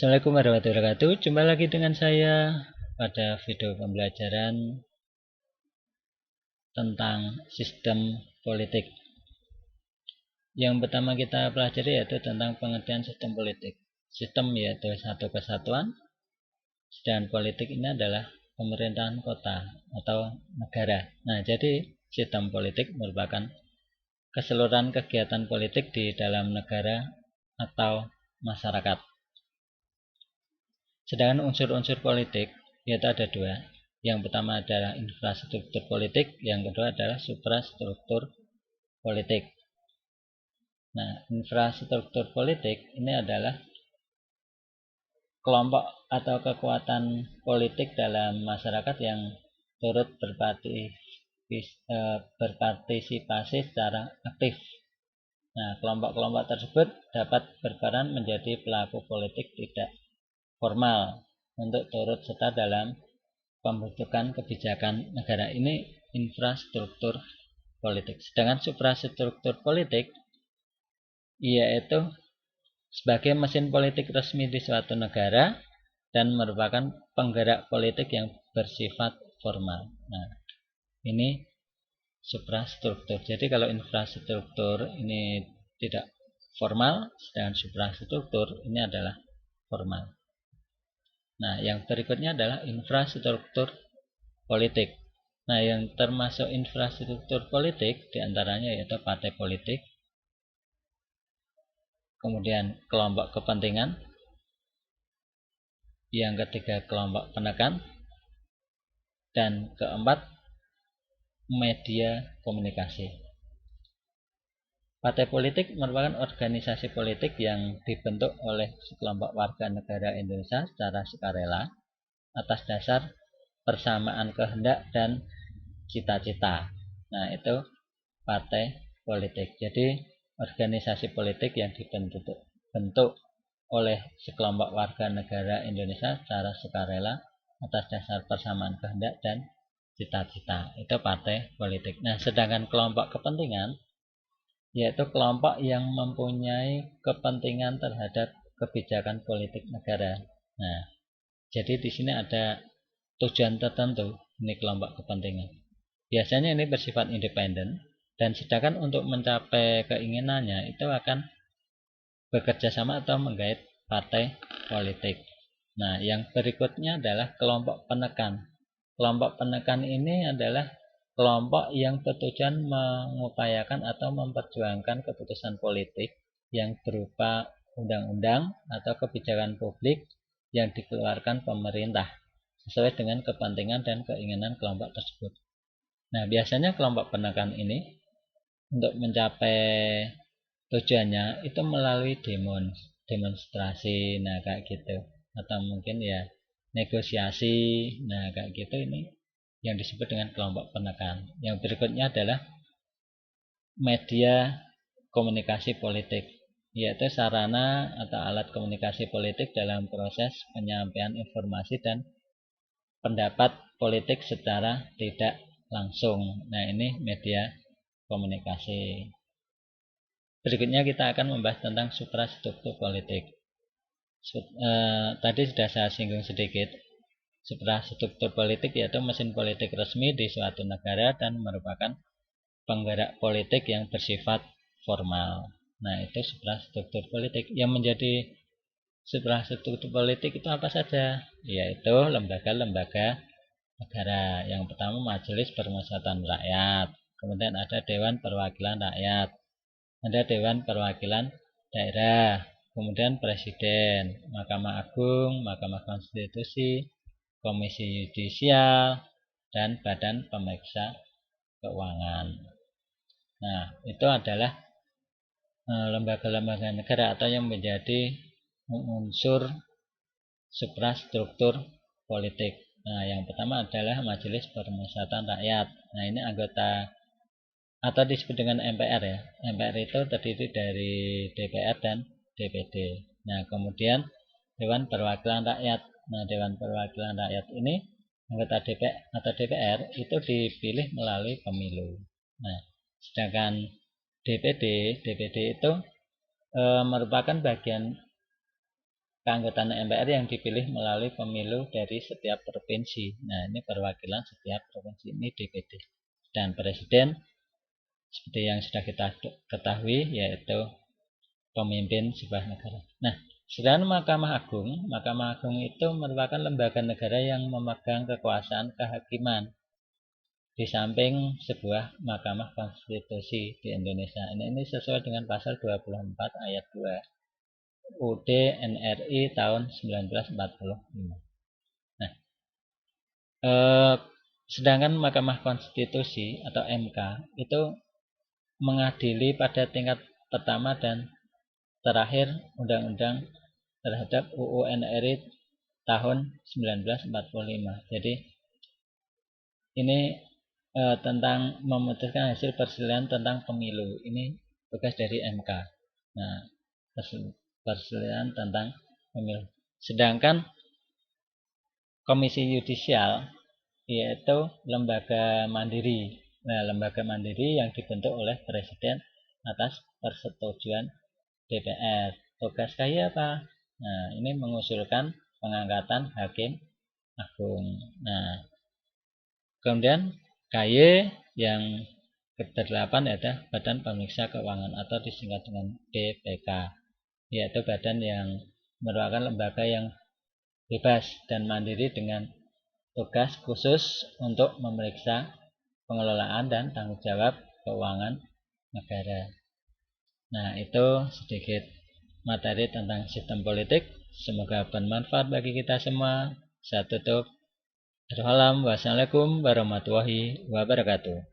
Assalamualaikum warahmatullahi wabarakatuh. Jumpa lagi dengan saya pada video pembelajaran tentang sistem politik. Yang pertama kita pelajari yaitu tentang pengertian sistem politik. Sistem yaitu satu kesatuan, sedangkan politik ini adalah pemerintahan kota atau negara. Nah, jadi sistem politik merupakan keseluruhan kegiatan politik di dalam negara atau masyarakat. Sedangkan unsur-unsur politik yaitu ada dua. Yang pertama adalah infrastruktur politik, yang kedua adalah suprastruktur politik. Nah, infrastruktur politik ini adalah kelompok atau kekuatan politik dalam masyarakat yang turut berpartisipasi secara aktif. Nah, kelompok-kelompok tersebut dapat berperan menjadi pelaku politik tidak formal untuk turut serta dalam pembentukan kebijakan negara. Ini infrastruktur politik. Sedangkan suprastruktur politik yaitu sebagai mesin politik resmi di suatu negara dan merupakan penggerak politik yang bersifat formal. Nah, ini suprastruktur. Jadi kalau infrastruktur ini tidak formal, sedangkan suprastruktur ini adalah formal. Nah, yang berikutnya adalah infrastruktur politik. Nah, yang termasuk infrastruktur politik diantaranya yaitu partai politik, kemudian kelompok kepentingan, yang ketiga kelompok penekan, dan keempat media komunikasi. Partai politik merupakan organisasi politik yang dibentuk oleh sekelompok warga negara Indonesia secara sukarela atas dasar persamaan kehendak dan cita-cita. Nah, itu partai politik. Jadi organisasi politik yang dibentuk oleh sekelompok warga negara Indonesia secara sukarela atas dasar persamaan kehendak dan cita-cita, itu partai politik. Nah, sedangkan kelompok kepentingan yaitu kelompok yang mempunyai kepentingan terhadap kebijakan politik negara. Nah, jadi di sini ada tujuan tertentu, ini kelompok kepentingan. Biasanya ini bersifat independen, dan sedangkan untuk mencapai keinginannya itu akan bekerja sama atau menggait partai politik. Nah, yang berikutnya adalah kelompok penekan. Kelompok penekan ini adalah kelompok yang bertujuan mengupayakan atau memperjuangkan keputusan politik yang berupa undang-undang atau kebijakan publik yang dikeluarkan pemerintah sesuai dengan kepentingan dan keinginan kelompok tersebut. Nah, biasanya kelompok penekan ini untuk mencapai tujuannya itu melalui demonstrasi, nah kayak gitu, atau mungkin ya negosiasi, nah kayak gitu. Ini yang disebut dengan kelompok penekan. Yang berikutnya adalah media komunikasi politik, yaitu sarana atau alat komunikasi politik dalam proses penyampaian informasi dan pendapat politik secara tidak langsung. Nah, ini media komunikasi. Berikutnya kita akan membahas tentang suprastruktur politik. Tadi sudah saya singgung sedikit. Suprastruktur politik yaitu mesin politik resmi di suatu negara dan merupakan penggerak politik yang bersifat formal. Nah, itu suprastruktur politik. Yang menjadi suprastruktur politik itu apa saja? Yaitu lembaga-lembaga negara. Yang pertama Majelis Permusyawaratan Rakyat, kemudian ada Dewan Perwakilan Rakyat, ada Dewan Perwakilan Daerah, kemudian Presiden, Mahkamah Agung, Mahkamah Konstitusi, Komisi Yudisial, dan Badan Pemeriksa Keuangan. Nah, itu adalah lembaga-lembaga negara atau yang menjadi unsur suprastruktur politik. Nah, yang pertama adalah Majelis Permusyawaratan Rakyat. Nah, ini anggota atau disebut dengan MPR ya. MPR itu terdiri dari DPR dan DPD. Nah, kemudian Dewan Perwakilan Rakyat. Nah, Dewan Perwakilan Rakyat ini anggota DPR atau DPR itu dipilih melalui pemilu. Nah, sedangkan DPD itu merupakan bagian keanggotaan MPR yang dipilih melalui pemilu dari setiap provinsi. Nah, ini perwakilan setiap provinsi, ini DPD. Dan presiden seperti yang sudah kita ketahui yaitu pemimpin sebuah negara. Nah, sedangkan Mahkamah Agung itu merupakan lembaga negara yang memegang kekuasaan kehakiman di samping sebuah Mahkamah Konstitusi di Indonesia. Ini sesuai dengan pasal 24 ayat 2 UUD NRI tahun 1945. Nah, sedangkan Mahkamah Konstitusi atau MK itu mengadili pada tingkat pertama dan terakhir undang-undang terhadap UU NRI tahun 1945. Jadi ini tentang memutuskan hasil perselisihan tentang pemilu. Ini tugas dari MK. Nah, perselisihan tentang pemilu. Sedangkan Komisi Yudisial yaitu lembaga mandiri. Nah, lembaga mandiri yang dibentuk oleh Presiden atas persetujuan DPR. Tugas KAI apa? Nah, ini mengusulkan pengangkatan hakim agung. Nah, kemudian KAI yang ke-8 adalah Badan Pemeriksa Keuangan atau disingkat dengan BPK, yaitu badan yang merupakan lembaga yang bebas dan mandiri dengan tugas khusus untuk memeriksa pengelolaan dan tanggung jawab keuangan negara. Nah, itu sedikit materi tentang sistem politik. Semoga bermanfaat bagi kita semua. Saya tutup. Wassalamualaikum warahmatullahi wabarakatuh.